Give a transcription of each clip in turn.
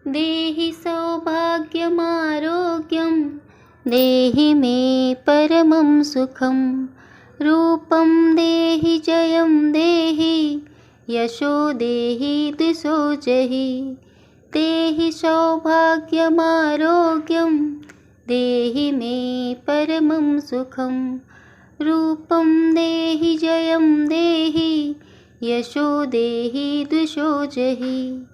देहि सौभाग्यमारोग्यं देहि मे परमं सुखं। रूपं देहि जयं देहि यशो देहि दिशो जहि। देहि सौभाग्यमारोग्यं देहि मे परमं सुखं। रूपं देहि जयं देहि यशो देहि दिशो जहि।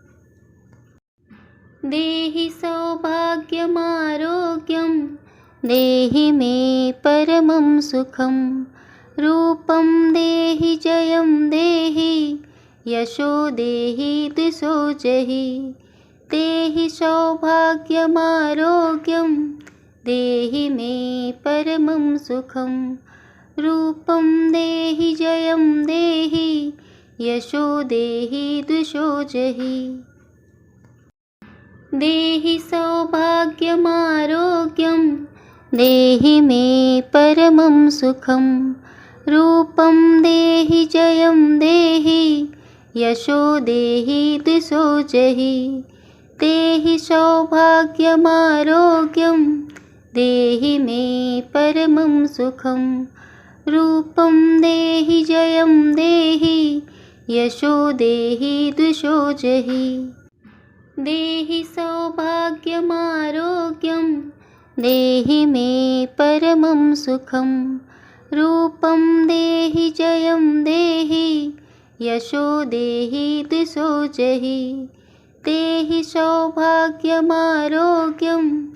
देहि सौभाग्यमारोग्यं देहि मे परमं सुखं। रूपं देहि जयं देहि यशो देहि दिशो जहि। देहि सौभाग्यमारोग्यं देहि मे परमं सुखं। रूपं देहि जयं देहि यशो देहि दिशो जहि। देहि सौभाग्यमारोग्यं देहि मे परमं सुखं। रूपं देहि जयं देहि यशो देहि दिशो जहि। देहि सौभाग्यमारोग्यं देहि मे परमं सुखं। रूपं देहि जयं देहि यशो देहि दिशो जहि। देहि सौभाग्यमारोग्यं देहि मे परमं सुखं। रूपं देहि जयं देहि यशो देहि दिशो जहि। देहि सौभाग्यमारोग्यं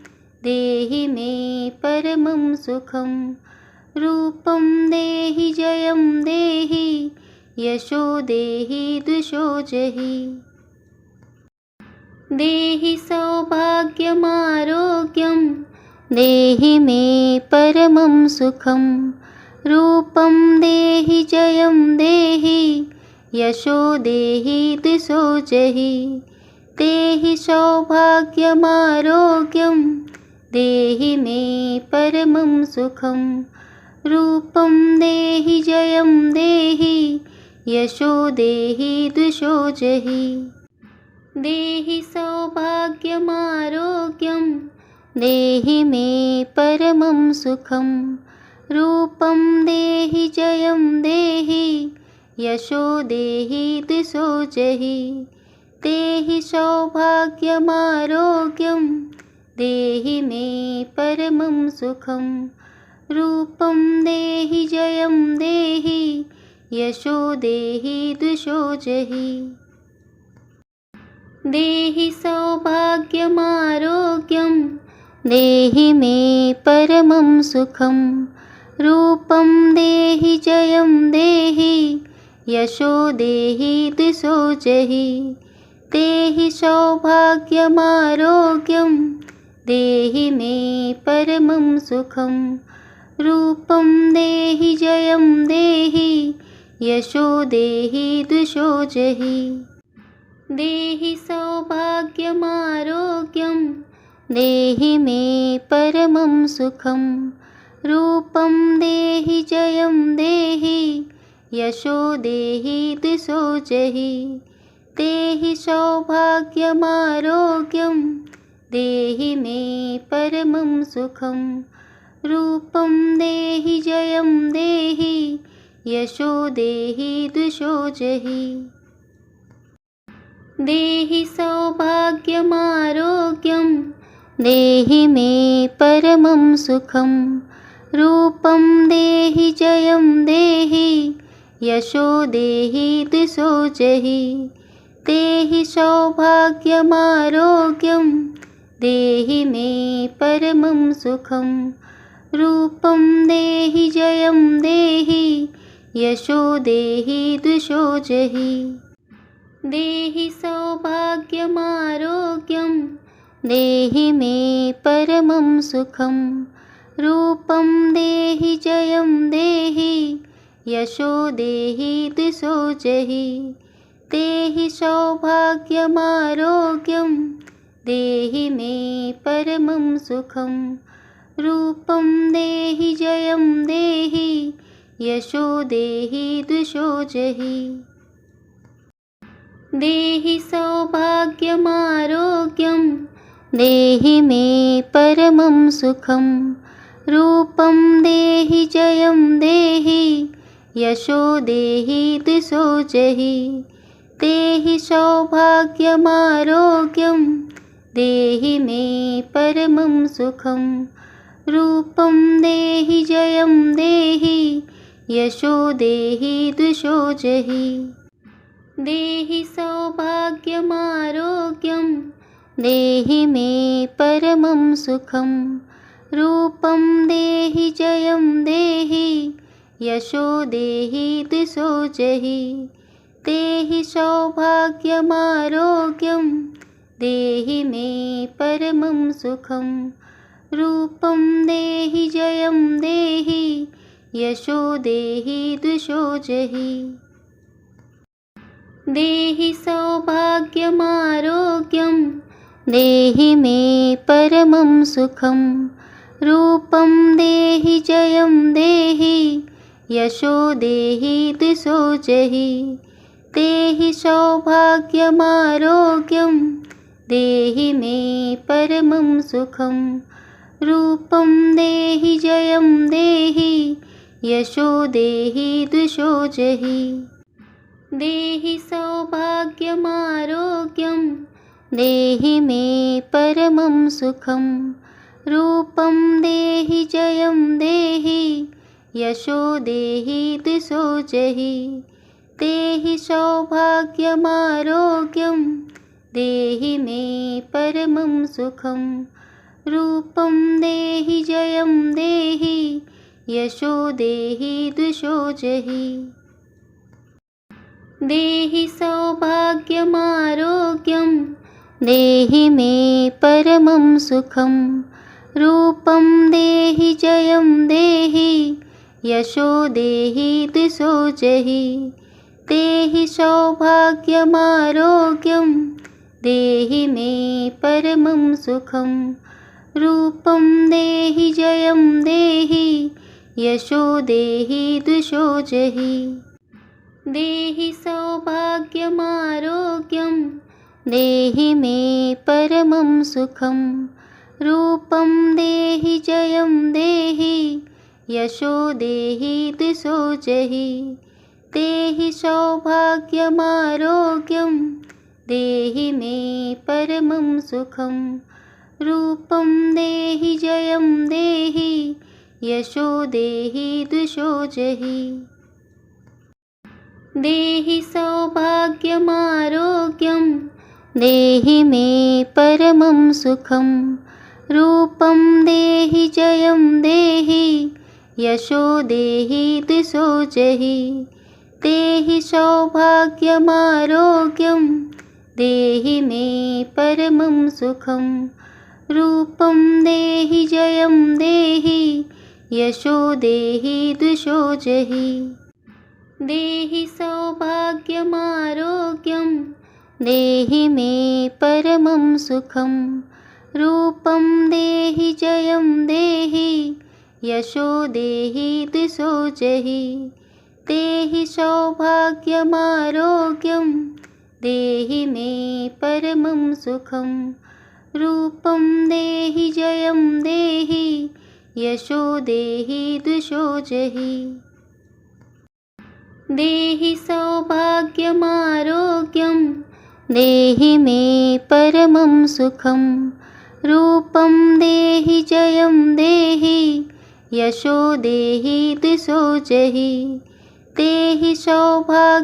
देहि मे परमं सुखं। रूपं देहि जयं देहि यशो देहि दिशो जहि। देहि सौभाग्यमारोग्यं देहि मे परमं सुखं। रूपं देहि जयं देहि यशो देहि दिशो जहि। देहि सौभाग्यमारोग्यं देहि मे परमं सुखं। रूपं देहि जयं देहि यशो देहि दिशो जहि। देहि सौभाग्यमारोग्यं देहि मे परमं सुखं। रूपं देहि जयं देहि यशो देहि दिशो जहि। देहि सौभाग्यमारोग्यं देहि मे परमं सुखं। रूपं देहि जयं देहि यशो देहि दिशो जहि। देहि सौभाग्यमारोग्यं देहि मे परमं सुखं। रूपं देहि जयं देहि यशो देहि दिशो जहि। देहि सौभाग्यमारोग्यं देहि मे परमं सुखं। रूपं देहि जयं देहि यशो देहि दिशो जहि। देहि सौभाग्यमारोग्यं देहि मे परमं सुखं। रूपं देहि जयं देहि यशो देहि दिशो जहि। देहि सौभाग्यमारोग्यं देहि मे परमं सुखं। रूपं देहि जयं देहि यशो देहि दिशो जहि। देहि सौभाग्यमारोग्यं देहि मे परमं सुखं। रूपं देहि जयं देहि यशो देहि दिशो जहि। देहि सौभाग्यमारोग्यं देहि मे परमं सुखं। रूपं देहि जयं देहि यशो देहि दिशो जहि। देहि सौभाग्यमारोग्यं देहि मे परमं सुखं। रूपं देहि जयं देहि यशो देहि दिशो जहि। देहि सौभाग्यमारोग्यं देहि मे परमं सुखं। रूपं देहि जयं देहि यशो देहि दिशो जहि। देहि सौभाग्यमारोग्यं देहि मे परमं सुखं रूपं देहि जयं देहि यशो देहि दिशो जहि देहि सौभाग्यमारोग्यं देहि मे परमं सुखं रूपं देहि जयं देहि यशो देहि दिशो जहि देहि सौभाग्यमारोग्यं देहि मे परमं सुखं रूपं देहि जयं देहि यशो देहि दिशो जहि देहि सौभाग्यमारोग्यं देहि मे परमं सुखं रूपं देहि जयं देहि यशो देहि दिशो जहि देहि सौभाग्यमारोग्यं देहि मे परमं सुखं रूपं देहि जयं देहि यशो देहि दिशो जहि देहि सौभाग्यमारोग्यं देहि मे परमं सुखं रूपं देहि जयं देहि यशो देहि दिशो जहि देहि सौभाग्यमारोग्यं देहि मे परमं सुखं रूपं देहि जयं देहि यशो देहि दिशो जहि देहि सौभाग्यमारोग्यं देहि मे परमं सुखं रूपं देहि जयं देहि यशो देहि दिशो जहि देहि सौभाग्यमारोग्यं देहि मे परमं सुखं रूपं देहि जयं देहि यशो देहि दिशो जहि देहि सौभाग्यमारोग्यं देहि मे परमं सुखं रूपं देहि जयं देहि यशो देहि दिशो जहि देहि सौभाग्यमारोग्यं देहि मे परमं सुखं रूपं देहि जयं देहि यशो देहि दिशो जहि देहि सौभाग्यमारोग्यं देहि मे परमं सुखं रूपं देहि जयं देहि यशो देहि दिशो जहि देहि सौभाग्यमारोग्यं देहि मे परमं सुखं रूपं देहि जयं देहि यशो देहि दिशो जहि देहि सौभाग्यमारोग्यं देहि मे परमं सुखं रूपं देहि जयं देहि यशो देहि दिशो जहि देहि सौभाग्यमारोग्यं देहि मे परमं सुखं रूपं देहि जयं देहि यशो देहि दिशो जहि देहि सौभाग्यमारोग्यं देहि मे परमं सुखं रूपं देहि जयं देहि यशो देहि दिशो जहि देहि सौभाग्यमारोग्यं देहि मे परमं सुखं रूपं देहि जयं देहि यशो देहि दिशो जहि देहि सौभाग्यमारोग्यं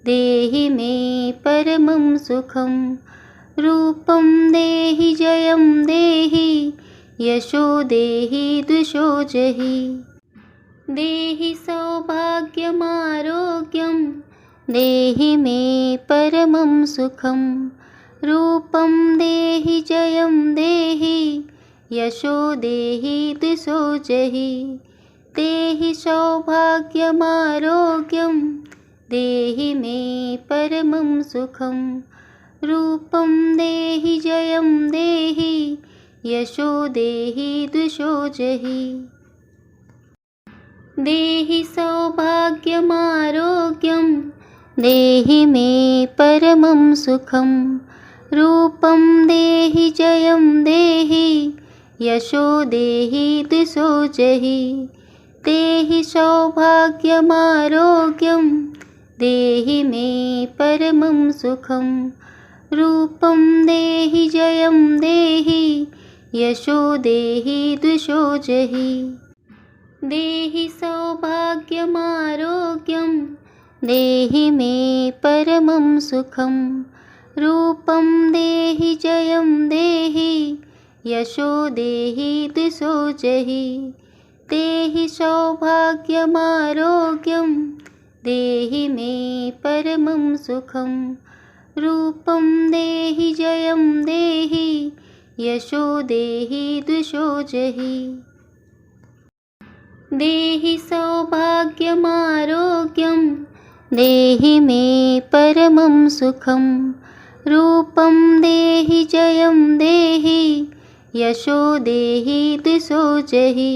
देहि मे परमं सुखं रूपं देहि जयं देहि यशो देहि दिशो जहि देहि सौभाग्यमारोग्यं देहि मे परमं सुखं रूपं देहि जयं देहि यशो देहि दिशो जहि देहि सौभाग्यमारोग्यं देहि मे परमं सुखं रूपं देहि जयं देहि यशो देहि दिशो जहि देहि सौभाग्यमारोग्यं देहि मे परमं सुखं रूपं देहि जयं देहि यशो देहि दिशो जहि देहि सौभाग्यमारोग्यं देहि मे परमं सुखं रूपं देहि जयं देहि यशो देहि दिशो जहि देहि सौभाग्यमारोग्यं देहि मे परमं सुखं रूपं देहि जयं देहि यशो देहि दिशो जहि देहि सौभाग्यमारोग्यं देहि मे परमं सुखं रूपं देहि जयं देहि यशो देहि दिशो जहि देहि सौभाग्यमारोग्यं देहि मे परमं सुखं रूपं देहि जयं देहि यशो देहि दिशो जहि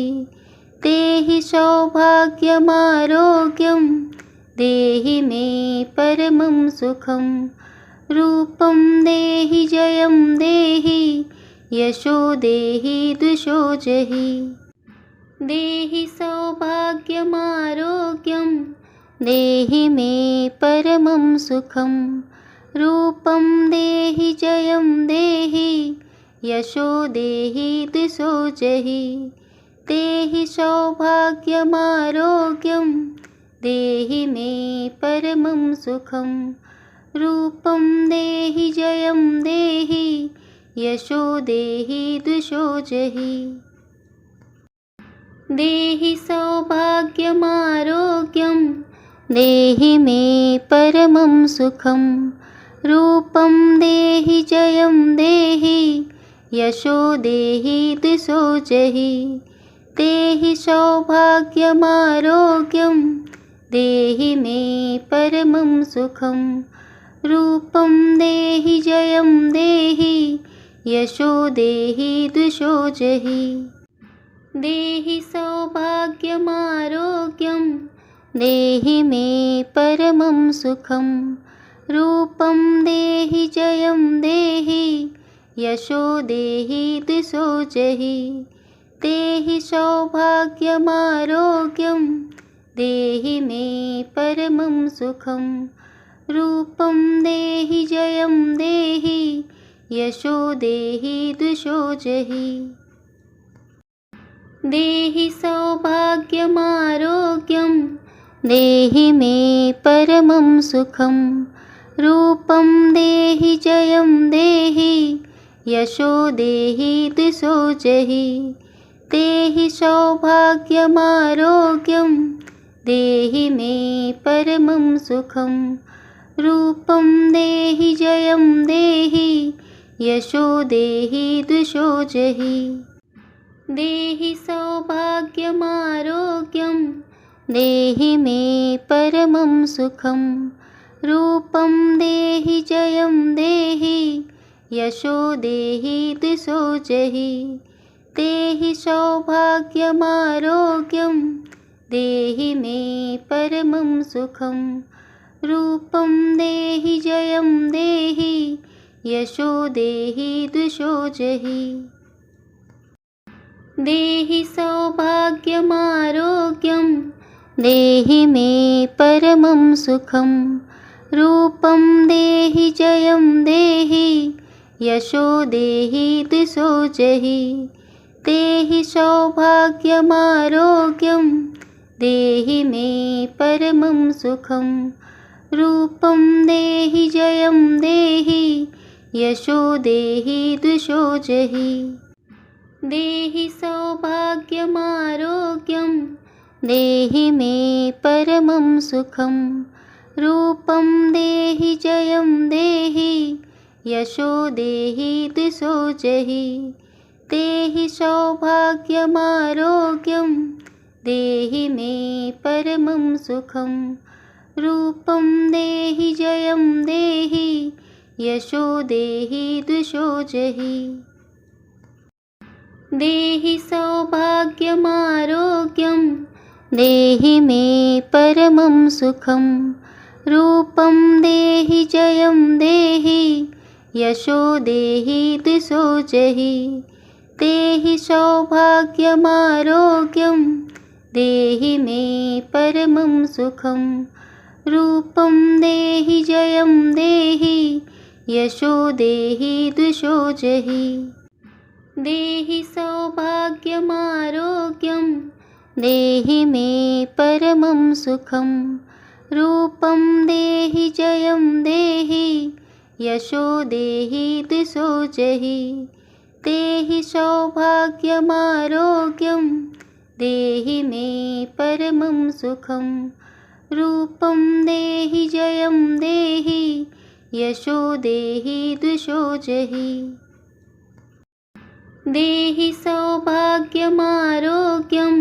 देहि सौभाग्यमारोग्यं देहि मे परमं सुखं रूपं देहि जयं देहि यशो देहि दिशो जहि देहि सौभाग्यमारोग्यं देहि मे परमं सुखं रूपं देहि जयं देहि यशो देहि दिशो जहि देहि सौभाग्यमारोग्यं देहि मे परमं सुखं रूपं देहि जयं देहि यशो देहि दिशो जहि देहि सौभाग्यमारोग्यं देहि मे परमं सुखं रूपं देहि जयं देहि यशो देहि दिशो जहि देहि सौभाग्यमारोग्यं देहि मे परमं सुखं रूपं देहि जयं देहि यशो देहि दिशो जहि देहि सौभाग्यमारोग्यं देहि मे परमं सुखं रूपं देहि जयं देहि यशो देहि दिशो जहि देहि सौभाग्यमारोग्यं देहि मे परमं सुखं रूपं देहि जयं देहि यशो देहि दिशो जहि देहि सौभाग्यमारोग्यं देहि मे परमं सुखं रूपं देहि जयं देहि यशो देहि दिशो जहि देहि सौभाग्यमारोग्यं देहि मे परमं सुखं रूपं देहि जयं देहि यशो देहि दिशो जहि देहि सौभाग्यमारोग्यं देहि मे परमं सुखं रूपं देहि जयं देहि यशो देहि दिशो जहि देहि सौभाग्यमारोग्यं देहि मे परमं सुखं रूपं देहि जयं देहि यशो देहि दिशो जहि देहि सौभाग्यमारोग्यं देहि मे परमं सुखं रूपं देहि जयं देहि यशो देहि दिशो जहि देहि सौभाग्यमारोग्यं देहि मे परमं सुखं रूपं देहि जयं देहि यशो देहि दिशो जहि देहि सौभाग्यमारोग्यं देहि मे परमं सुखं रूपं देहि जयं देहि यशो देहि दिशो जहि देहि सौभाग्यमारोग्यं देहि मे परमं सुखं रूपं देहि जयं देहि यशो देहि दिशो जहि देहि सौभाग्यमारोग्यं देहि मे परमं सुखं रूपं देहि जयं देहि यशो देहि दिशो जहि देहि सौभाग्यमारोग्यं देहि मे परमं सुखं रूपं देहि जयं देहि यशो देहि दिशो जहि देहि सौभाग्यमारोग्यं देहि मे परमं सुखं रूपं देहि जयं देहि यशो देहि दिशो जहि देहि सौभाग्यमारोग्यं देहि मे परमं सुखं रूपं देहि जयं देहि यशो देहि दिशो जहि देहि सौभाग्यमारोग्यं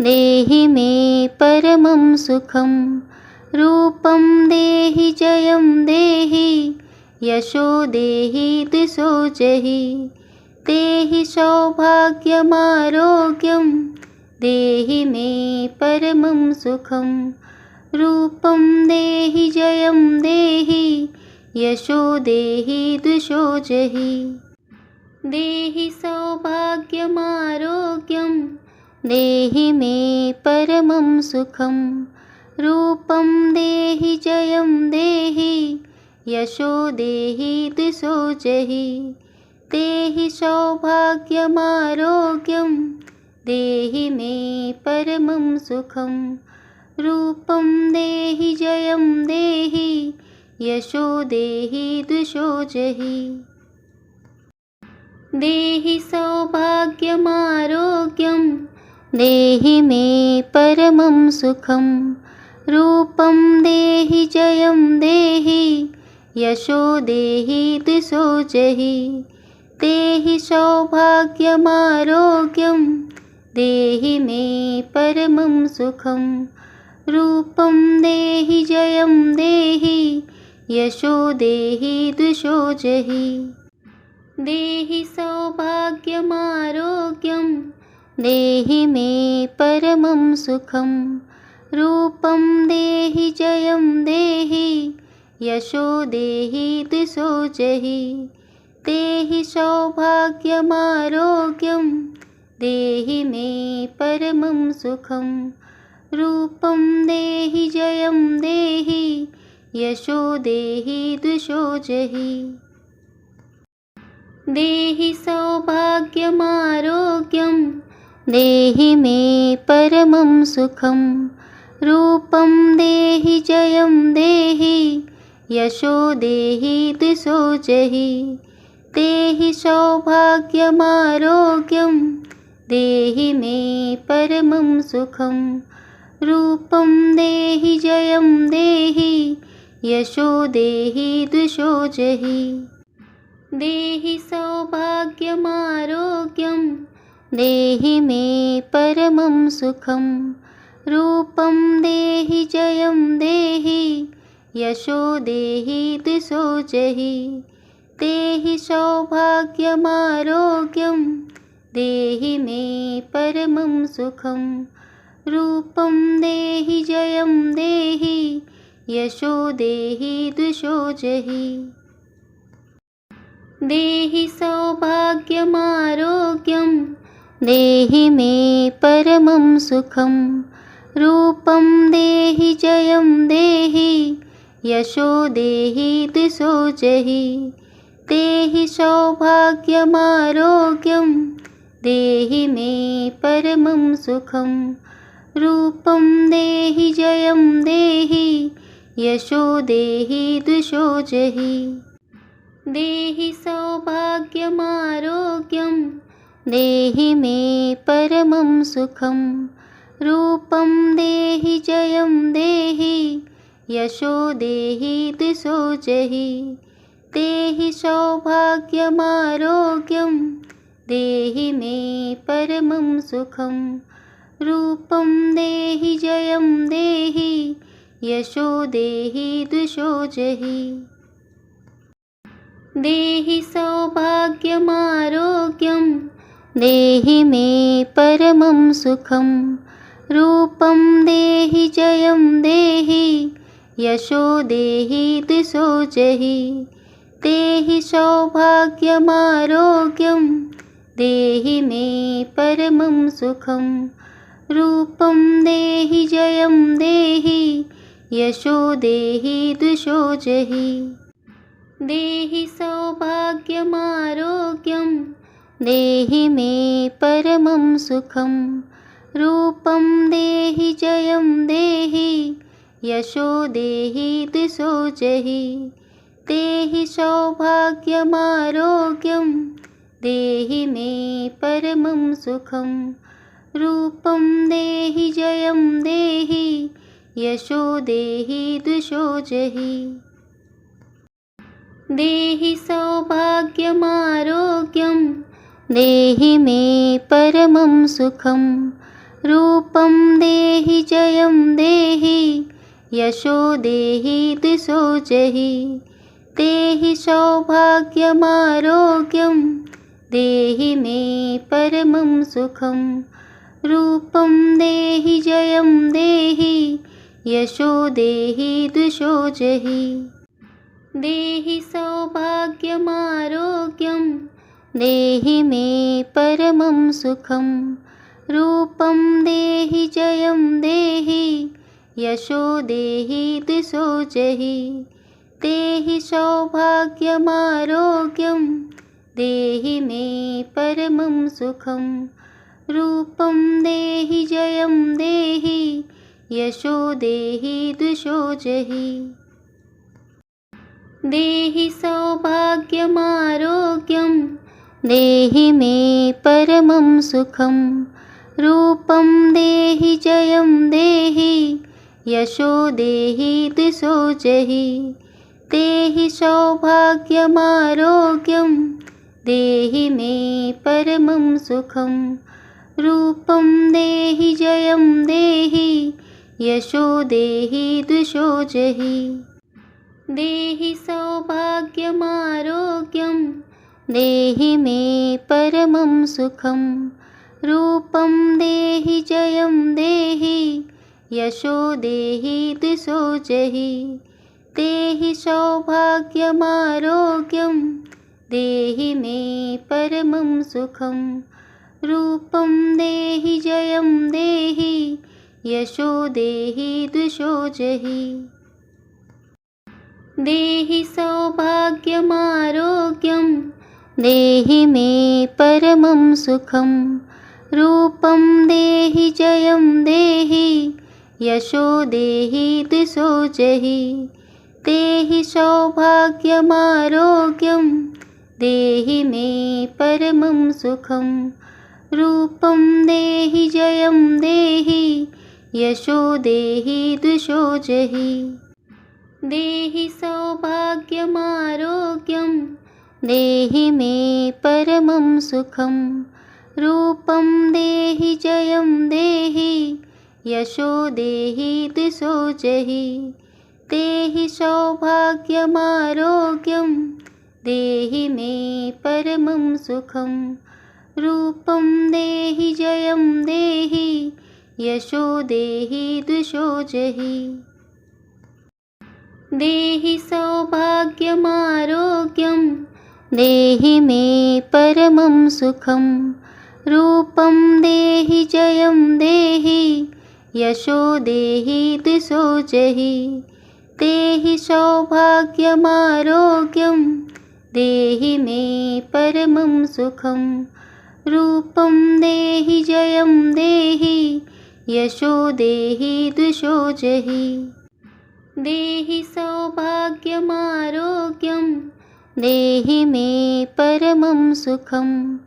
देहि मे परमं सुखं रूपं देहि जयं देहि यशो देहि दिशो जहि देहि सौभाग्यमारोग्यं देहि मे परमं सुखं रूपं देहि जयं देहि यशो देहि दिशो जहि देहि सौभाग्यमारोग्यं देहि मे परमं सुखं रूपं देहि जयं देहि यशो देहि दिशो जहि देहि सौभाग्यमारोग्यं देहि मे परमं सुखं रूपं देहि जयं देहि यशो देहि दिशो जहि देहि सौभाग्यमारोग्यं देहि मे परमं सुखं रूपं देहि जयं देहि यशो देहि दिशो जहि देहि सौभाग्यमारोग्यं देहि मे परमं सुखं रूपं देहि जयं देहि यशो देहि दिशो जहि देहि सौभाग्यमारोग्यं देहि मे परमं सुखं रूपं देहि जयं देहि यशो देहि दिशो जहि देहि सौभाग्यमारोग्यं देहि मे परमं सुखं रूपं देहि जयं देहि यशो देहि दिशो जहि देहि सौभाग्यमारोग्यं देहि मे परमं सुखं रूपं देहि जयं देहि यशो देहि दिशो जहि देहि सौभाग्यमारोग्यं देहि मे परमं सुखं रूपं देहि जयं देहि यशो देहि दिशो जहि देहि सौभाग्यमारोग्यं देहि मे परमं सुखं रूपं देहि जयं देहि यशो देहि दिशो जहि देहि सौभाग्यमारोग्यं देहि मे परमं सुखं रूपं देहि जयं देहि यशो देहि दिशो जहि देहि सौभाग्यमारोग्यं देहि मे परमं सुखं रूपं देहि जयं देहि यशो देहि दिशो जहि देहि सौभाग्यमारोग्यं देहि मे परमं सुखं रूपं देहि जयं देहि यशो देहि दिशो जहि देहि सौभाग्यमारोग्यं देहि मे परमं सुखं रूपं देहि जयं देहि यशो देहि दिशो जहि देहि सौभाग्यमारोग्यं देहि मे परमं सुखं रूपं देहि जयं देहि यशो देहि दिशो जहि देहि सौभाग्यमारोग्यं देहि मे परमं सुखं रूपं देहि जयं देहि यशो देहि दिशो जहि। देहि सौभाग्यमारोग्यं देहि मे परमं सुखं। रूपं देहि जयं देहि यशो देहि दिशो जहि। देहि सौभाग्यमारोग्यं देहि मे परमं सुखं। रूपं देहि जयं देहि यशो देहि दिशो जहि। देहि सौभाग्यमारोग्यं देहि मे परमं सुखं। रूपं देहि जयं देहि यशो देहि दिशो जहि। देहि सौभाग्यमारोग्यं देहि मे परमं सुखं। रूपं देहि जयं देहि यशो देहि दिशो जहि। देहि सौभाग्यमारोग्यं देहि मे परमं सुखं। रूपं देहि जयं देहि यशो देहि दिशो जहि। देहि सौभाग्यमारोग्यं देहि मे परमं सुखं। रूपं देहि जयं देहि यशो देहि दिशो जहि। देहि सौभाग्यमारोग्यं देहि मे परमं सुखं। रूपं देहि जयं देहि यशो देहि दिशो जहि। देहि सौभाग्यमारोग्यं देहि मे परमं सुखं। रूपं देहि जयं देहि यशो देहि दिशो जहि। देहि सौभाग्यमारोग्यं देहि मे परमं सुखं। रूपं देहि जयं देहि यशो देहि दिशो जहि। देहि सौभाग्यमारोग्यं देहि मे परमं सुखं। रूपं देहि जयं देहि यशो देहि दिशो जहि। देहि सौभाग्यमारोग्यं देहि मे परमं सुखं। रूपं देहि जयं देहि यशो देहि दिशो जहि। देहि सौभाग्यमारोग्यं देहि मे परमं सुखं। रूपं देहि जयं देहि यशो देहि दिशो जहि। देहि सौभाग्यमारोग्यं देहि मे परमं सुखं। रूपं देहि जयं देहि यशो देहि दिशो जहि। देहि सौभाग्यमारोग्यं देहि मे परमं सुखं। रूपं देहि जयं देहि यशो देहि दिशो जहि। देहि सौभाग्यमारोग्यं देहि मे परमं सुखं। रूपं देहि जयं देहि यशो देहि दिशो जहि। देहि सौभाग्यमारोग्यं देहि मे परमं सुखं। रूपं देहि जयं देहि यशो देहि दिशो जहि। देहि सौभाग्यमारोग्यं देहि मे परमं सुखं। रूपं देहि जयं देहि यशो देहि दिशो जहि। देहि सौभाग्यमारोग्यं देहि मे परमं सुखं।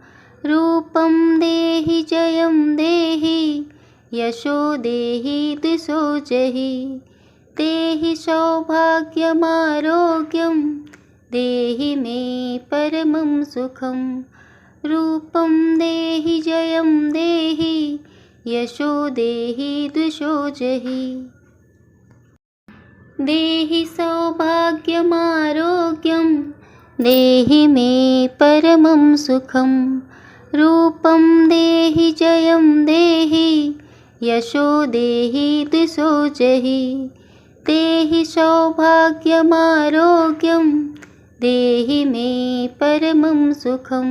रूपं देहि जयं देहि यशो देहि दिशो जहि। देहि सौभाग्यमारोग्यं देहि मे परमं सुखं। रूपं देहि जयं देहि यशो देहि दिशो जहि। देहि सौभाग्यमारोग्यं देहि मे परमं सुखं। रूपं देहि जयं देहि यशो देहि दिशो जहि। देहि सौभाग्यमारोग्यं देहि मे परमं सुखं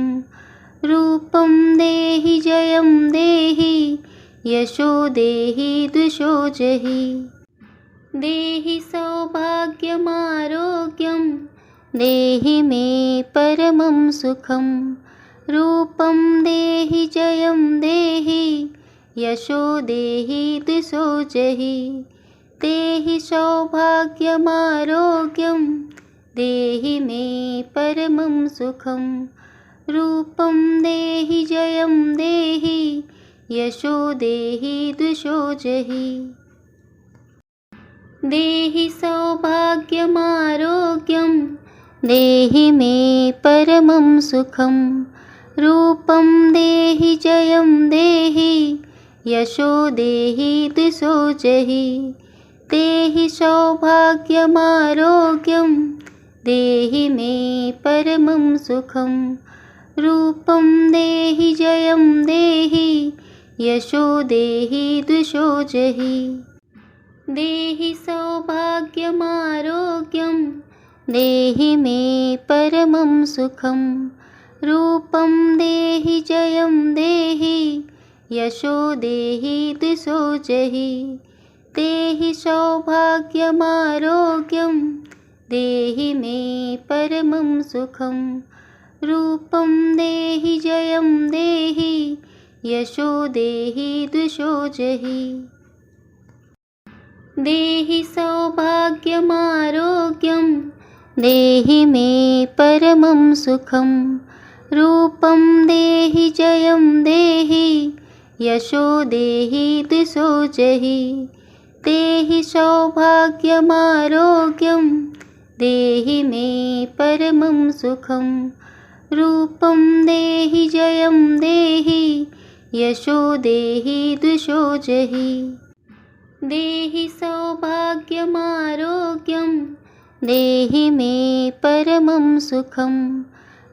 रूपं देहि जयं देहि यशो देहि द्विषो जहि देहि सौभाग्यमारोग्यं देहि मे परमं सुखं रूपं देहि जयं देहि यशो देहि द्विषो जहि देहि सौभाग्यमारोग्यं देहि मे परमं सुखं रूपं देहि जयं देहि यशो देहि द्विषो जहि देहि सौभाग्यमारोग्यं देहि मे परमं सुखं रूपं देहि जयं देहि यशो देहि द्विषो जहि देहि सौभाग्यमारोग्यं देहि मे परमं सुखं रूपं देहि जयं देहि यशो देहि द्विषो जहि देहि सौभाग्यमारोग्यं देहि मे परमं सुखं रूपं देहि जयं देहि यशो देहि द्विषो जहि देहि सौभाग्यमारोग्यं देहि मे परमं सुखं रूपं देहि जयं देहि यशो देहि द्विषो जहि देहि सौभाग्यमारोग्यं देहि मे परमं सुखं रूपं देहि जयं देहि यशो देहि द्विषो जहि देहि सौभाग्यमारोग्यं देहि मे परमं सुखं रूपं देहि जयं देहि यशो देहि द्विषो जहि देहि सौभाग्यमारोग्यं देहि मे परमं सुखं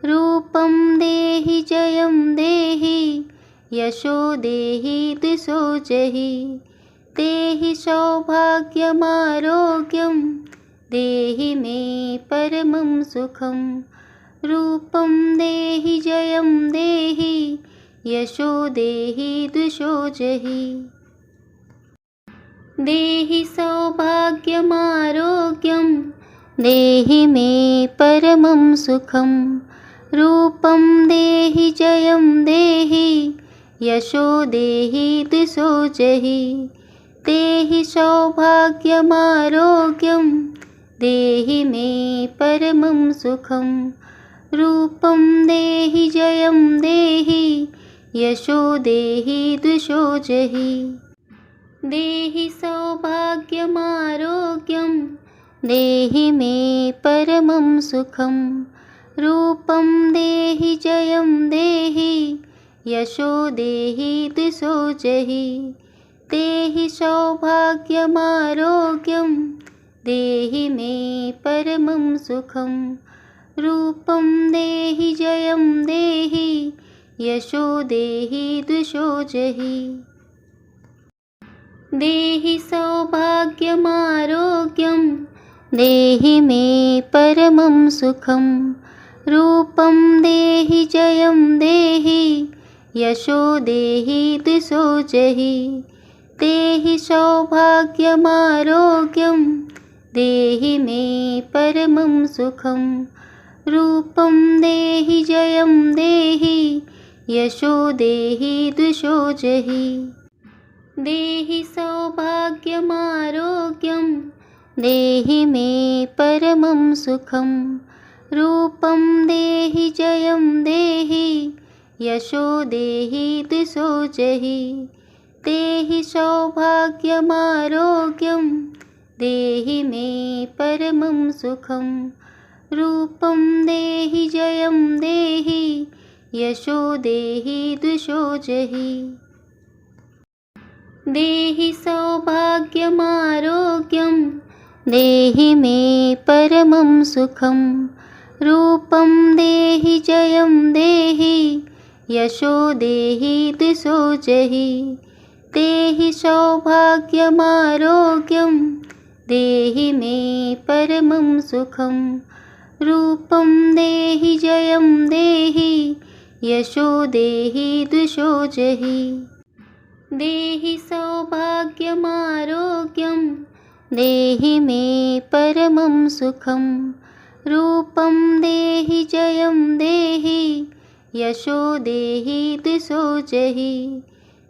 रूपं देहि जयं देहि यशो देहि द्विषो जहि देहि सौभाग्यमारोग्यं देहि मे परमं सुखं रूपं देहि जयं देहि यशो देहि द्विषो जहि देहि सौभाग्यमारोग्यं देहि मे परमं सुखं रूपं देहि जयं देहि यशो देहि द्विषो जहि देहि सौभाग्यमारोग्यं देहि मे परमं सुखं रूपं देहि जयं देहि यशो देहि द्विषो जहि देहि सौभाग्यमारोग्यं देहि मे परमं सुखं रूपं देहि जयं देहि यशो देहि द्विषो जहि देहि सौभाग्यमारोग्यं देहि मे परमं सुखं रूपं देहि जयं देहि यशो देहि द्विषो जहि देहि सौभाग्यमारोग्यं देहि मे परमं सुखं रूपं देहि जयं देहि यशो देहि द्विषो जहि देहि सौभाग्यमारोग्यं देहि मे परमं सुखं रूपं देहि जयं देहि यशो देहि द्विषो जहि देहि सौभाग्यमारोग्यं देहि मे परमं सुखं रूपं देहि जयं देहि यशो देहि द्विषो जहि देहि सौभाग्यमारोग्यं देहि मे परमं सुखं रूपं देहि जयं देहि यशो देहि द्विषो जहि देहि सौभाग्यमारोग्यं देहि मे परमं सुखं रूपं देहि जयं देहि यशो देहि द्विषो जहि देहि सौभाग्यमारोग्यं देहि मे परमं सुखं। रूपं देहि जयं देहि यशो देहि द्विषो जहि। देहि सौभाग्यमारोग्यं देहि मे परमं सुखं। रूपं देहि जयं देहि यशो देहि द्विषो जहि।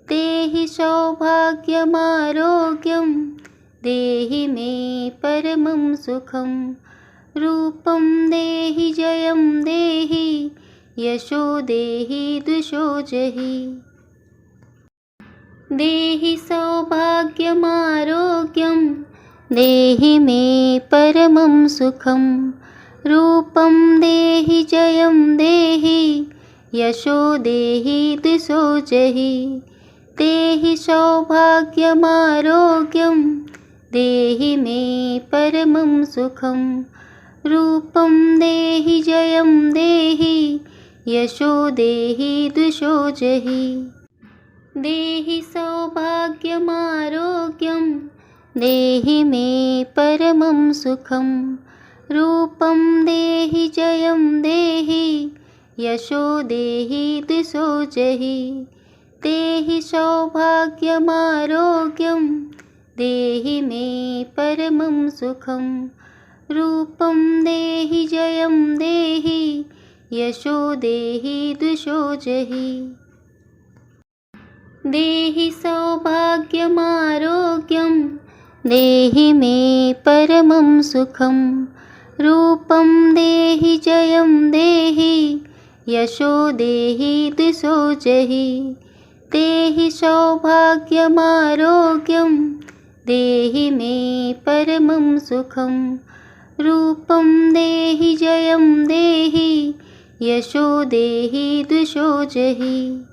देहि सौभाग्यमारोग्यं देहि मे परमं सुखं। रूपं देहि जयं देहि यशो देहि द्विषो जहि। देहि सौभाग्यमारोग्यं देहि मे परमं सुखं। रूपं देहि जयं देहि यशो देहि द्विषो जहि। देहि सौभाग्यमारोग्यं देहि मे परमं सुखं। रूपं देहि जयं देहि यशो देहि द्विषो जहि। देहि सौभाग्यमारोग्यं देहि मे परमं सुखं। रूपं देहि जयं देहि यशो देहि द्विषो जहि। देहि सौभाग्यमारोग्यं देहि मे परमं सुखं। रूपं देहि जयं देहि यशो देहि द्विषो जहि। देहि सौभाग्यमारोग्यं देहि मे परमं सुखं। रूपं देहि जयं देहि यशो देहि द्विषो जहि। देहि सौभाग्यमारोग्यं देहि मे परमं सुखं। रूपं देहि जयं देहि यशो देहि द्विषो जहि।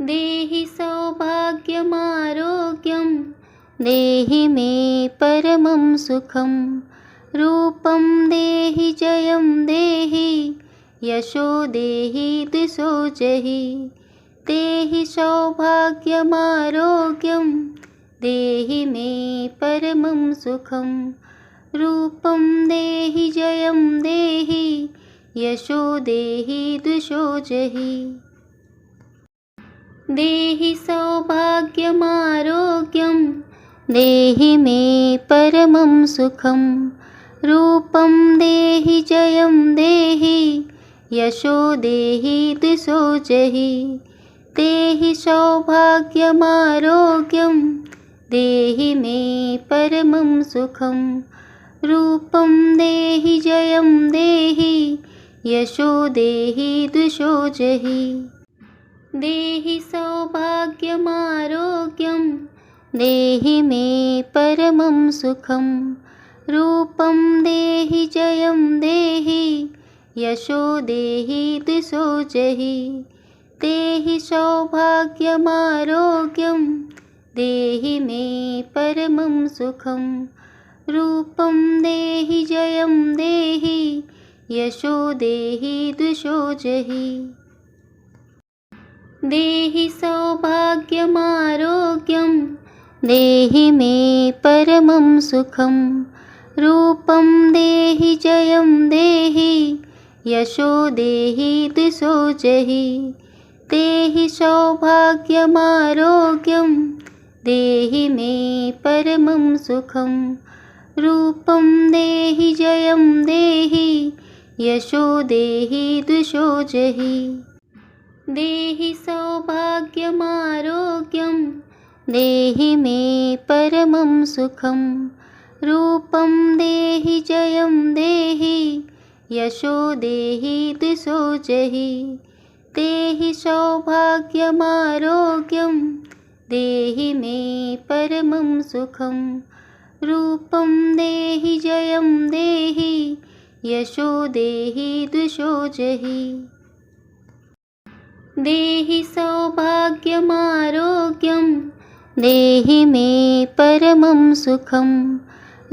देहि सौभाग्यमारोग्यं देहि मे परमं सुखं। रूपं देहि जयं देहि यशो देहि द्विषो जहि। देहि सौभाग्यमारोग्यं देहि मे परमं सुखं। रूपं देहि जयं देहि यशो देहि द्विषो जहि। देहि सौभाग्यमारोग्यं देहि मे परमं सुखं। रूपं देहि जयं देहि यशो देहि द्विषो जहि। देहि सौभाग्यमारोग्यं देहि मे परमं सुखं। रूपं देहि जयं देहि यशो देहि द्विषो जहि। देहि सौभाग्यमारोग्यं देहि मे परमं सुखं। रूपं देहि जयं देहि यशो देहि द्विषो जहि। देहि सौभाग्यमारोग्यं देहि मे परमं सुखं। रूपं देहि जयं देहि यशो देहि द्विषो जहि। देहि सौभाग्यमारोग्यं देहि मे परमं सुखं। रूपं देहि जयं देहि यशो देहि द्विषो जहि। देहि सौभाग्यमारोग्यं देहि मे परमं सुखं। रूपं देहि जयं देहि यशो देहि द्विषो जहि। देहि सौभाग्यमारोग्यं देहि मे परमं सुखं। रूपं देहि जयं देहि यशो देहि द्विषो जहि। देहि सौभाग्यमारोग्यं देहि मे परमं सुखं। रूपं देहि जयं देहि यशो देहि द्विषो जहि। देहि सौभाग्यमारोग्यं देहि मे परमं सुखं।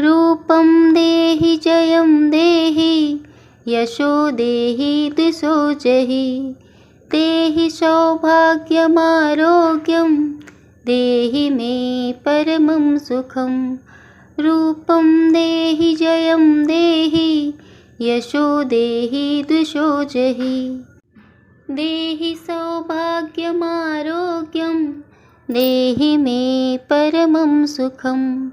रूपं देहि जयं देहि यशो देहि द्विषो जहि। देहि सौभाग्यमारोग्यं देहि मे परमं सुखं। रूपं देहि जयं देहि यशो देहि द्विषो जहि। देहि सौभाग्यमारोग्यं देहि मे परमं सुखं।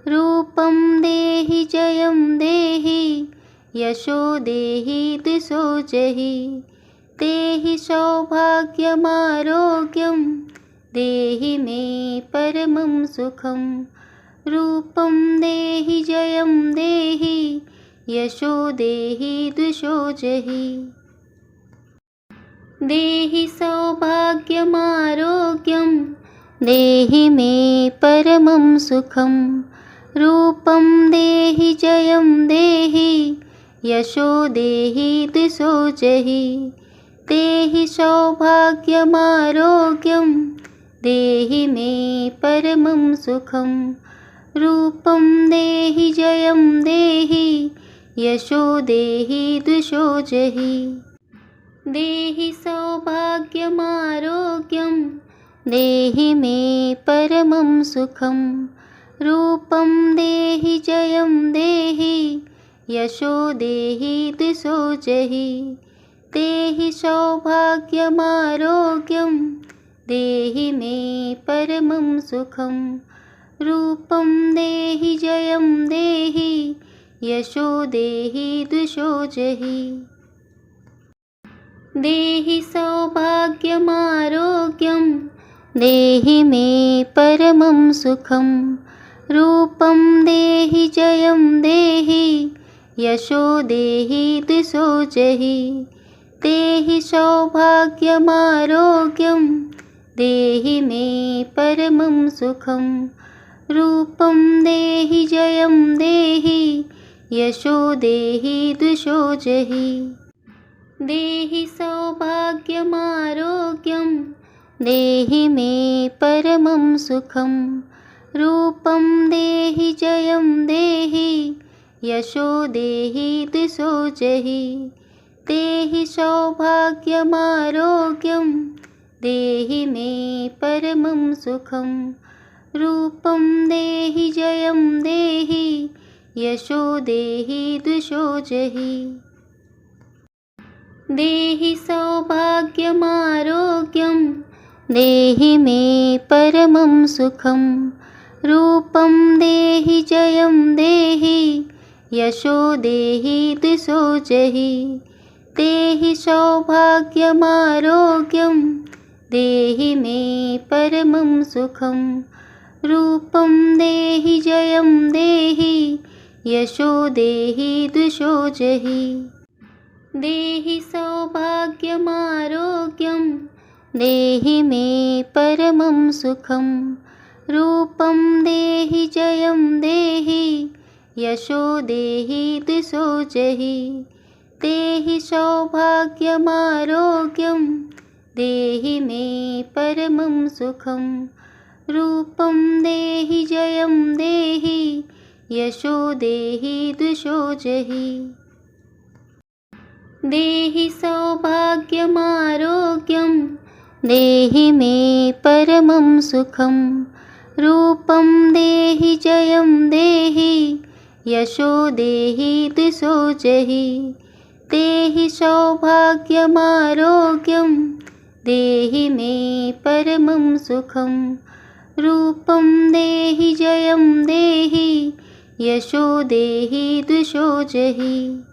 रूपं देहि जयं देहि यशो देहि द्विषो जहि। देहि सौभाग्यमारोग्यं देहि मे परमं सुखं। रूपं देहि जयं देहि यशो देहि द्विषो जहि। देहि सौभाग्यमारोग्यं देहि मे परमं सुखं। रूपं देहि जयं देहि यशो देहि द्विषो जहि। देहि सौभाग्यमारोग्यं देहि मे परमं सुखं। रूपं देहि जयं देहि यशो देहि द्विषो जहि। देहि सौभाग्यमारोग्यं देहि मे परमं सुखं। रूपं देहि जयं देहि यशो देहि द्विषो जहि। देहि सौभाग्यमारोग्यं देहि मे परमं सुखं। रूपं देहि जयं देहि यशो देहि द्विषो जहि। देहि सौभाग्यमारोग्यं देहि मे परमं सुखं। रूपं देहि जयं देहि यशो देहि द्विषो जहि। देहि सौभाग्यमारोग्यं देहि मे परमं सुखं। रूपं देहि जयं देहि यशो देहि द्विषो जहि। देहि सौभाग्यमारोग्यं देहि मे परमं सुखं। रूपं देहि जयं देहि यशो देहि द्विषो जहि। देहि सौभाग्यमारोग्यं देहि मे परमं सुखं। रूपं देहि जयं देहि यशो देहि द्विषो जहि। देहि सौभाग्यमारोग्यं देहि मे परमं सुखं। रूपं देहि जयं देहि यशो देहि द्विषो जहि। देहि सौभाग्यमारोग्यं देहि मे परमं सुखं। रूपं देहि जयं देहि यशो देहि द्विषो जहि। देहि सौभाग्यमारोग्यं देहि मे परमं सुखं। रूपं देहि जयं देहि यशो देहि द्विषो जहि। देहि सौभाग्यमारोग्यं देहि मे परमं सुखं। रूपं देहि जयं देहि यशो देहि द्विषो जहि। देहि सौभाग्यमारोग्यं देहि मे परमं सुखं। रूपं देहि जयं देहि यशो देहि द्विषो जहि। देहि सौभाग्यमारोग्यं देहि मे परमं सुखं। रूपं देहि जयं देहि यशो देहि द्विषो जहि।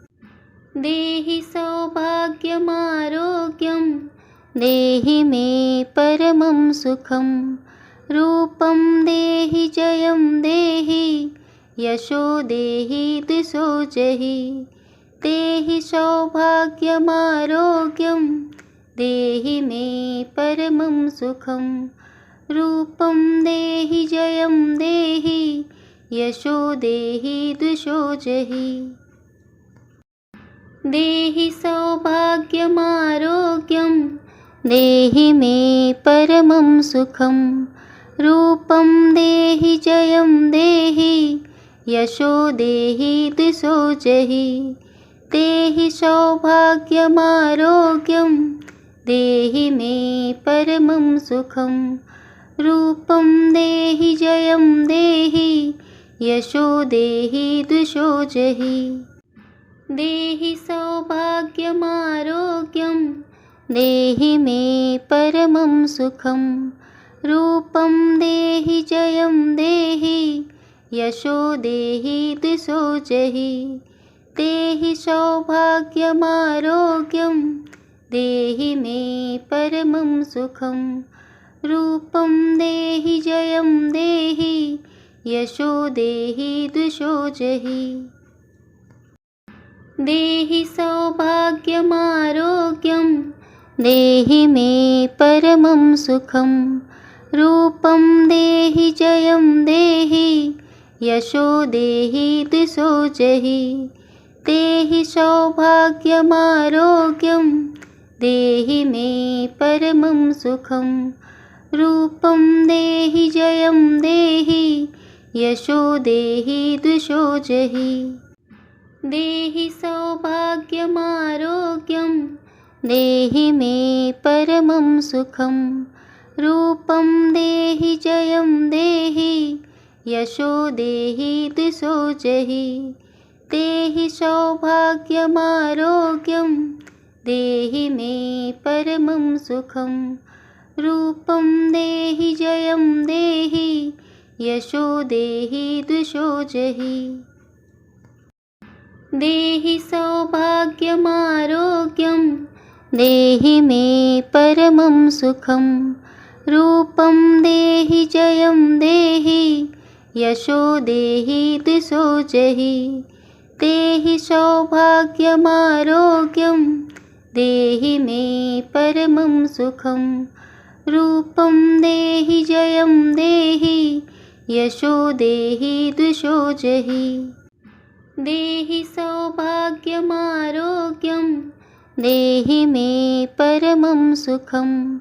देहि सौभाग्यमारोग्यं देहि मे परमं सुखं। रूपं देहि जयं देहि यशो देहि द्विषो जहि। देहि सौभाग्यमारोग्यं देहि मे परमं सुखं। रूपं देहि जयं देहि यशो देहि द्विषो जहि। देहि सौभाग्यमारोग्यं देहि मे परमं सुखं। रूपं देहि जयं देहि यशो देहि द्विषो जहि। देहि सौभाग्यमारोग्यं देहि मे परमं सुखं। रूपं देहि जयं देहि यशो देहि द्विषो जहि। देहि सौभाग्यमारोग्यं देहि मे परमं सुखं। रूपं देहि जयं देहि यशो देहि द्विषो जहि। देहि सौभाग्यमारोग्यं देहि मे परमं सुखं। रूपं देहि जयं देहि यशो देहि द्विषो जहि। देहि सौभाग्यमारोग्यं देहि मे परमं सुखं। रूपं देहि जयं देहि यशो देहि द्विषो जहि। देहि सौभाग्यमारोग्यं देहि मे परमं सुखं। रूपं देहि जयं देहि यशो देहि द्विषो जहि। देहि सौभाग्यमारोग्यं देहि मे परमं सुखं। रूपं देहि जयं देहि यशो देहि द्विषो जहि। देहि सौभाग्यमारोग्यं देहि मे परमं सुखं। रूपं देहि जयं देहि यशो देहि द्विषो जहि। देहि सौभाग्यमारोग्यं देहि मे परमं सुखं। रूपं देहि जयं देहि यशो देहि द्विषो जहि। देहि सौभाग्यमारोग्यं देहि मे परमं सुखं। रूपं देहि जयं देहि यशो देहि द्विषो जहि। देहि सौभाग्यमारोग्यं देहि मे परमं सुखं।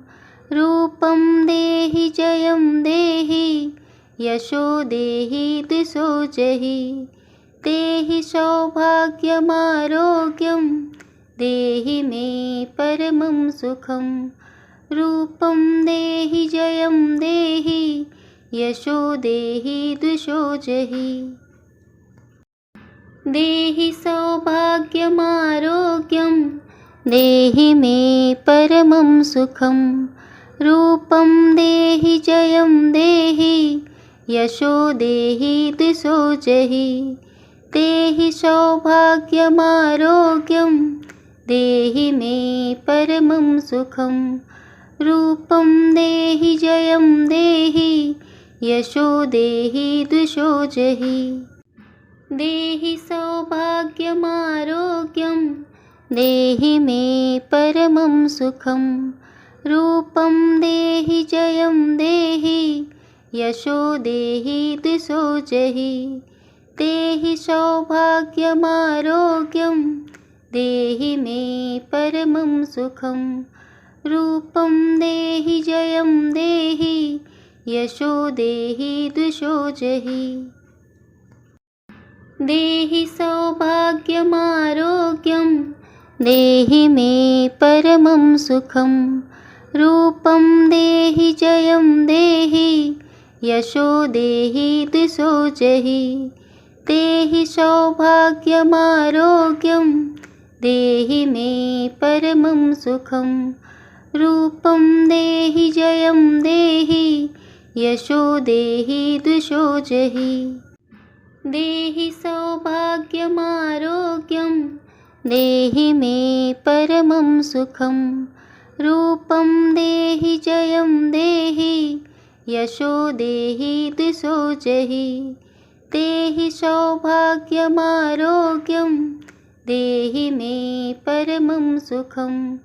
रूपं देहि जयं देहि यशो देहि द्विषो जहि। देहि सौभाग्यमारोग्यं देहि मे परमं सुखं। रूपं देहि जयं देहि यशो देहि द्विषो जहि। देहि सौभाग्यमारोग्यं देहि मे परमं सुखं। रूपं देहि जयं देहि यशो देहि द्विषो जहि। देहि सौभाग्यमारोग्यं देहि मे परमं सुखं। रूपं देहि जयं देहि यशो देहि द्विषो जहि। देहि सौभाग्यमारोग्यं देहि मे परमं सुखं। रूपं देहि जयं देहि यशो देहि द्विषो जहि। देहि सौभाग्यमारोग्यं देहि मे परमं सुखं। रूपं देहि जयं देहि यशो देहि द्विषो जहि। देहि सौभाग्यमारोग्यं देहि मे परमं सुखं। रूपं देहि जयं देहि यशो देहि द्विषो जहि। देहि सौभाग्यमारोग्यं देहि मे परमं सुखं। रूपं देहि जयं देहि यशो देहि द्विषो जहि। देहि सौभाग्यमारोग्यं देहि मे परमं सुखं। रूपं देहि जयं देहि यशो देहि द्विषो जहि। देहि सौभाग्यमारोग्यं देहि मे परमं सुखं।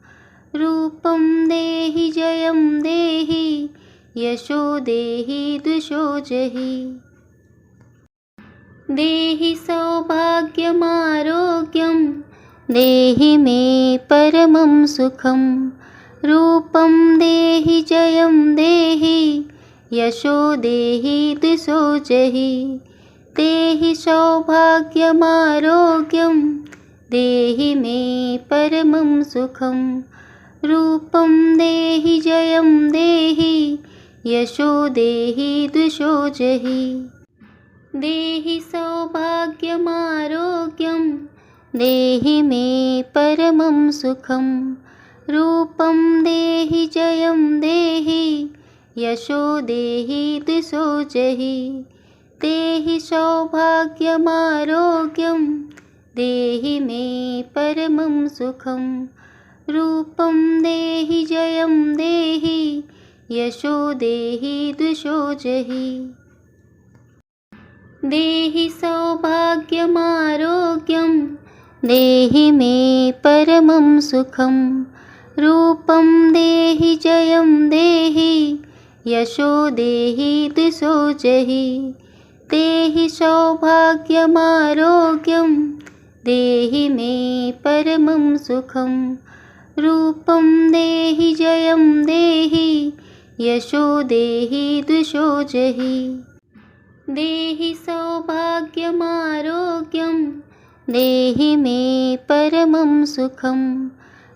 रूपं देहि जयं देहि यशो देहि द्विषो जहि। देहि सौभाग्यमारोग्यं देहि मे परमं सुखं। रूपं देहि जयं देहि यशो देहि द्विषो जहि। देहि सौभाग्यमारोग्यं देहि मे परमं सुखं। रूपं देहि जयं देहि यशो देहि द्विषो जहि। देहि सौभाग्यमारोग्यं देहि मे परमं सुखं रूपं देहि जयं देहि यशो देहि दिशो जहि देहि सौभाग्यमारोग्यं देहि मे परमं सुखं रूपं देहि जयं देहि यशो देहि दिशो जहि देहि सौभाग्यमारोग्यं देहि मे परमं सुखं रूपं देहि जयं देहि यशो देहि दिशो जहि देहि सौभाग्यमारोग्यं देहि मे परमं सुखं रूपं देहि जयं देहि यशो देहि दिशो जहि देहि सौभाग्यमारोग्यं देहि मे परमं सुखं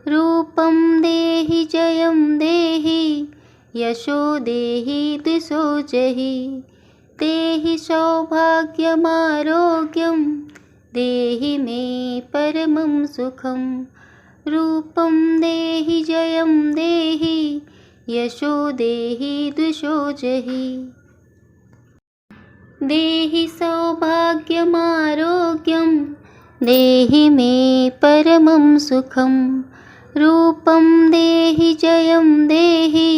रूपं देहि जयं देहि यशो देहि दिशो जहि देहि सौभाग्यमारोग्यं देहि मे परमं सुखं रूपं देहि जयं देहि यशो देहि दिशो जहि देहि सौभाग्यमारोग्यं देहि मे परमं सुखं रूपं देहि जयं देहि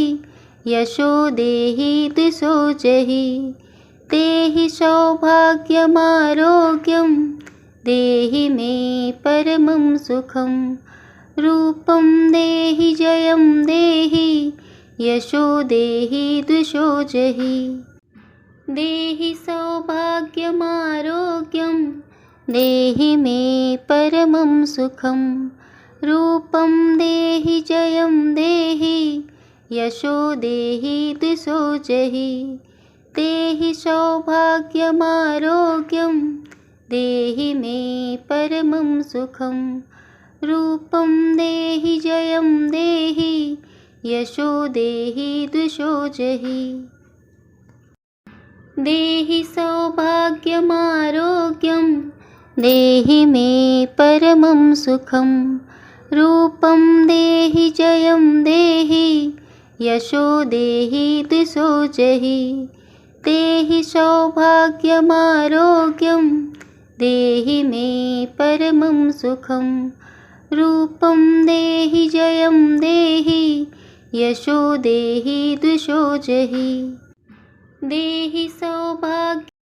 यशो देहि दिशो जहि देहि सौभाग्यमारोग्यं देहि मे परमं सुखं रूपं देहि जयं देहि यशो देहि दिशो जहि देहि सौभाग्यमारोग्यं देहि मे परमं सुखं रूपं देहि जयं देहि यशो देहि दिशो जहि देहि सौभाग्यमारोग्यं देहि मे परमं सुखं रूपं देहि जयं देहि यशो देहि दिशो जहि देहि सौभाग्यमारोग्यं देहि मे परमं सुखं रूपं देहि जयं देहि यशो देहि दिशो जहि देहि सौभाग्यमारोग्यं देहि मे परमं सुखं रूपं देहि जयं देहि यशो देहि दिशो जहि देहि सौभाग्य